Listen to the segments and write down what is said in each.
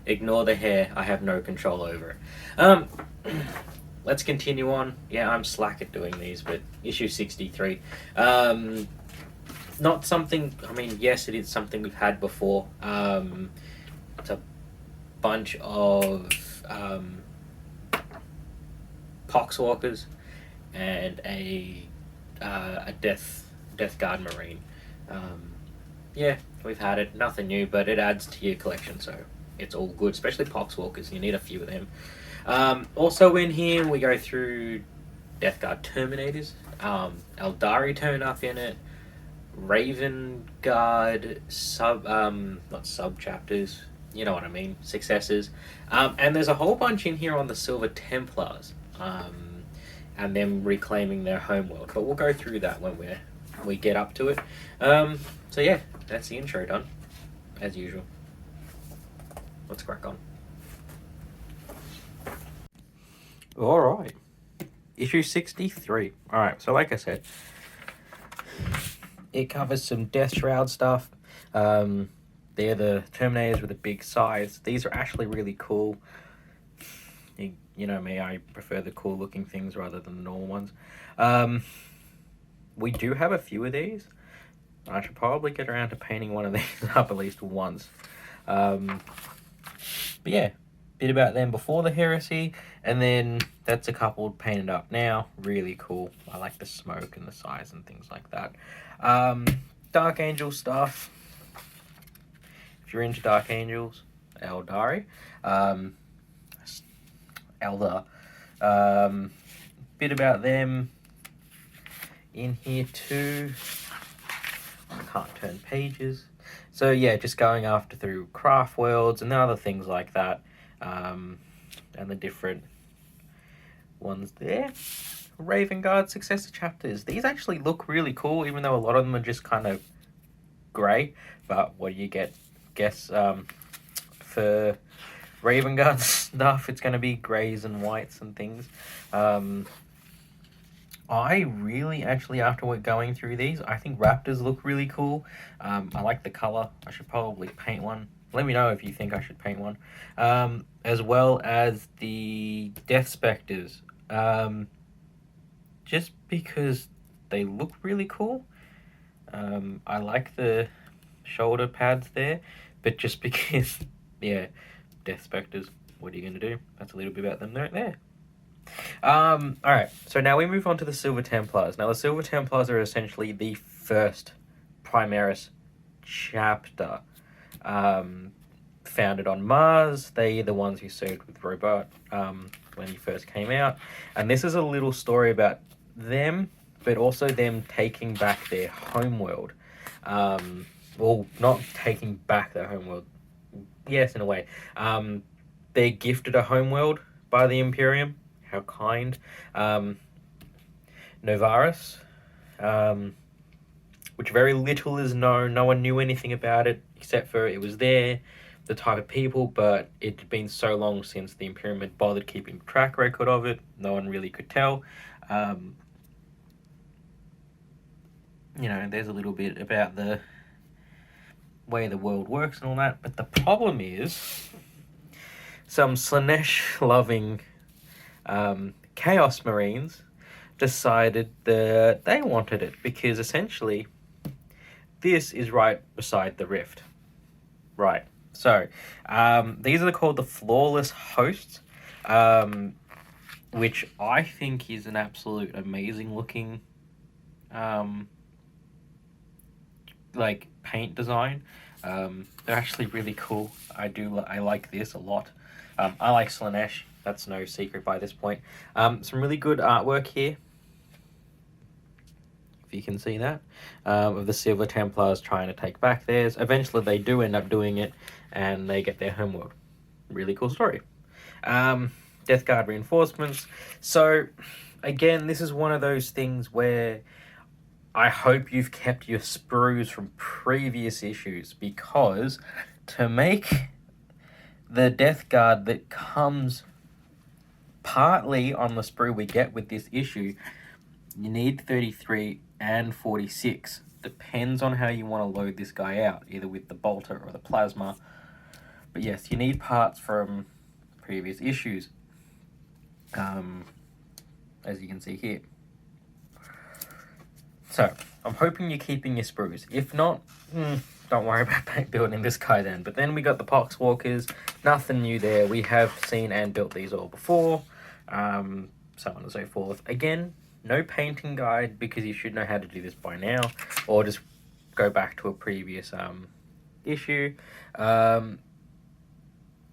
Ignore the hair. I have no control over it. Let's continue on. Yeah, I'm slack at doing these, but issue 63. Not something. I mean, yes, it is something we've had before. It's a bunch of poxwalkers and a death guard marine. Um, yeah, we've had it. Nothing new, but it adds to your collection, so it's all good. Especially poxwalkers, you need a few of them. Also in here, we go through Death Guard Terminators. Eldari turned up in it. Raven Guard not sub chapters. You know what I mean, successors. And there's a whole bunch in here on the Silver Templars. And them reclaiming their homeworld. But we'll go through that when we get up to it. So yeah, that's the intro done, as usual. Let's crack on. All right, issue 63. All right, so like I said, it covers some Death Shroud stuff. They're the Terminators with a big size. These are actually really cool. You know me, I prefer the cool looking things rather than the normal ones. We do have a few of these. I should probably get around to painting one of these up at least once. But yeah, bit about them before the heresy, and then that's a couple painted up now. Really cool. I like the smoke and the size and things like that. Dark Angel stuff. If you're into Dark Angels, Eldari. Elder. Bit about them in here too. I can't turn pages. So yeah, just going after through craft worlds and other things like that. And the different ones there. Raven Guard successor chapters. These actually look really cool, even though a lot of them are just kind of grey. But what do you get? Guess for Raven Guard stuff, it's going to be greys and whites and things. I really, actually, after we're going through these, I think Raptors look really cool. I like the colour. I should probably paint one. Let me know if you think I should paint one. As well as the Death Spectres. Just because they look really cool. I like the shoulder pads there, but just because, yeah, Death Spectres, what are you going to do? That's a little bit about them right there. Alright, so now we move on to the Silver Templars. Now, the Silver Templars are essentially the first Primaris chapter. Founded on Mars. They're the ones who served with Robert when he first came out. And this is a little story about them, but also them taking back their homeworld. Well, not taking back their homeworld. Yes, in a way. They're gifted a homeworld by the Imperium. How kind. Novaris, which very little is known. No one knew anything about it, except for it was there, the type of people, but it had been so long since the Imperium had bothered keeping track record of it, no one really could tell. You know, there's a little bit about the way the world works and all that, but the problem is some Slanesh-loving Chaos Marines decided that they wanted it, because essentially this is right beside the rift. Right. So, these are called the Flawless Hosts, which I think is an absolute amazing looking like paint design. They're actually really cool. I like this a lot. I like Slanesh. That's no secret by this point. Some really good artwork here, if you can see that, of the Silver Templars trying to take back theirs. Eventually they do end up doing it, and they get their homeworld. Really cool story. Death Guard reinforcements. So, again, this is one of those things where I hope you've kept your sprues from previous issues, because to make the Death Guard that comes partly on the sprue we get with this issue, you need 33 and 46. Depends on how you want to load this guy out, either with the bolter or the plasma. But yes, you need parts from previous issues, as you can see here. So, I'm hoping you're keeping your sprues. If not, don't worry about building this guy then. But then we got the Poxwalkers. Nothing new there. We have seen and built these all before. So on and so forth. Again, no painting guide, because you should know how to do this by now. Or just go back to a previous issue.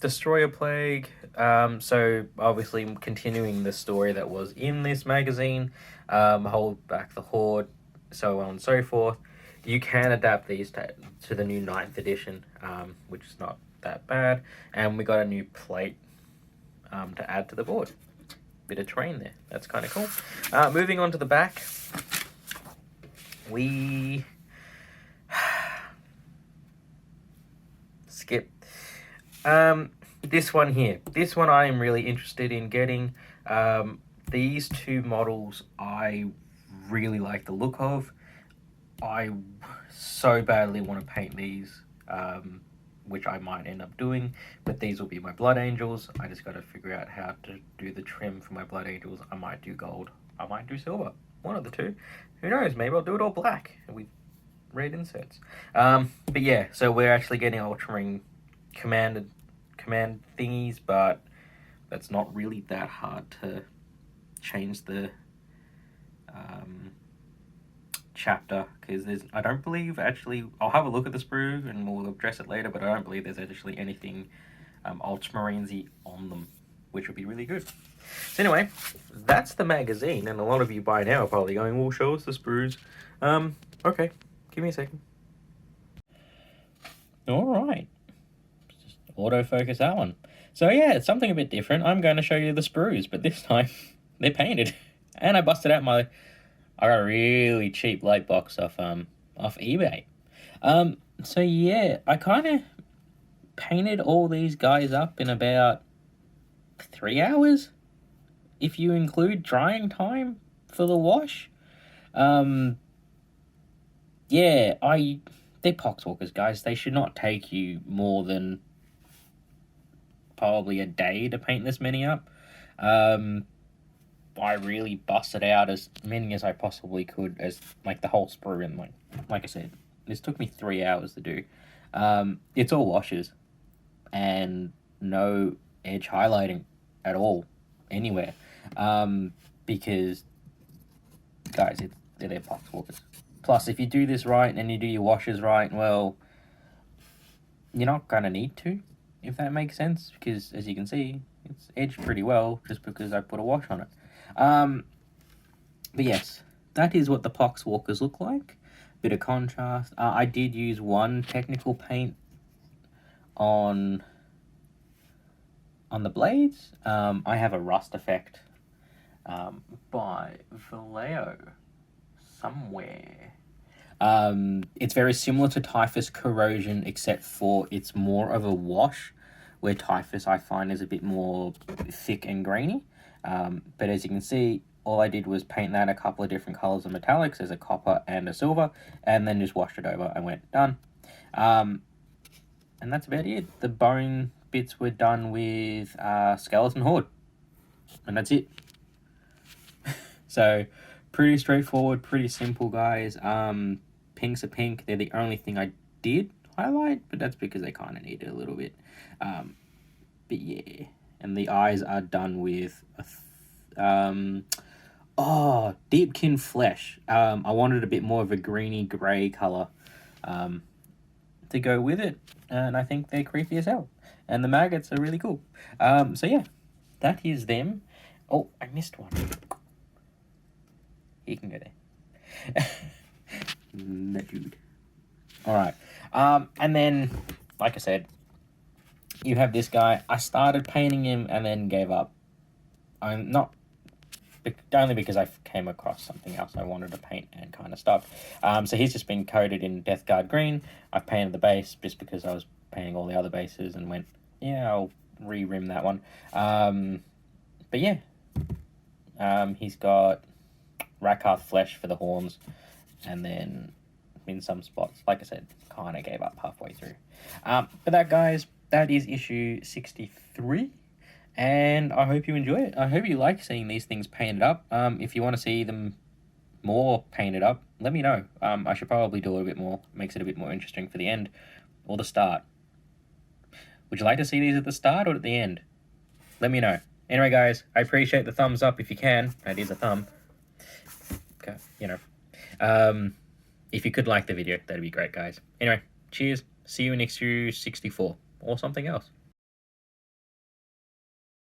Destroyer Plague. So obviously continuing the story that was in this magazine. Hold back the Horde, so on and so forth. You can adapt these to the new 9th edition, which is not that bad. And we got a new plate to add to the board. Bit of terrain there. That's kind of cool. Moving on to the back. We skip. This one here. This one I am really interested in getting. These two models I really like the look of. I so badly want to paint these, which I might end up doing, but these will be my Blood Angels. I just got to figure out how to do the trim for my Blood Angels. I might do gold. I might do silver. One of the two. Who knows? Maybe I'll do it all black with red inserts. But yeah, so we're actually getting Ultramarine command thingies, but that's not really that hard to change the chapter, because I don't believe actually, I'll have a look at the sprue and we'll address it later, but I don't believe there's actually anything Ultramarines-y on them, which would be really good. So anyway, that's the magazine, and a lot of you by now are probably going, well, show us the sprues. Okay, give me a second. Alright, just autofocus that one. So yeah, it's something a bit different. I'm going to show you the sprues, but this time they're painted. And I busted out I got a really cheap light box off eBay. So yeah, I kind of painted all these guys up in about 3 hours, if you include drying time for the wash. Yeah, they're Poxwalkers, guys. They should not take you more than probably a day to paint this many up. I really busted out as many as I possibly could, as like the whole sprue, and like I said, this took me 3 hours to do. It's all washes and no edge highlighting at all anywhere, because guys, they're Poxwalkers. Plus, if you do this right and you do your washes right, well, you're not gonna need to, if that makes sense, because as you can see, it's edged pretty well just because I put a wash on it. But yes, that is what the Poxwalkers look like. Bit of contrast. I did use one technical paint on the blades. I have a rust effect by Vallejo somewhere. It's very similar to Typhus Corrosion, except for it's more of a wash, where Typhus I find is a bit more thick and grainy. But as you can see, all I did was paint that a couple of different colors of metallics. There's a copper and a silver, and then just washed it over and went done. And that's about it. The bone bits were done with Skeleton Horde, and that's it. So pretty straightforward, pretty simple, guys. Pinks are pink. They're the only thing I did highlight, but that's because they kind of need it a little bit. But yeah, and the eyes are done with Deepkin Flesh. I wanted a bit more of a greeny grey colour to go with it, and I think they're creepy as hell. And the maggots are really cool. So yeah, that is them. Oh, I missed one. He can go there. No, dude. Alright. And then, like I said, you have this guy. I started painting him and then gave up. I'm not... Only because I came across something else I wanted to paint and kind of stopped. So he's just been coated in Death Guard green. I've painted the base just because I was painting all the other bases and went, yeah, I'll re-rim that one. But yeah. He's got Rakarth Flesh for the horns. And then in some spots, like I said, kind of gave up halfway through. But that, guys, that is issue 63. And I hope you enjoy it. I hope you like seeing these things painted up. If you want to see them more painted up, let me know. I should probably do a little bit more. Makes it a bit more interesting for the end or the start. Would you like to see these at the start or at the end? Let me know. Anyway, guys, I appreciate the thumbs up if you can. That is a thumb. Okay, you know. If you could like the video, that'd be great, guys. Anyway, cheers. See you in issue 64 or something else.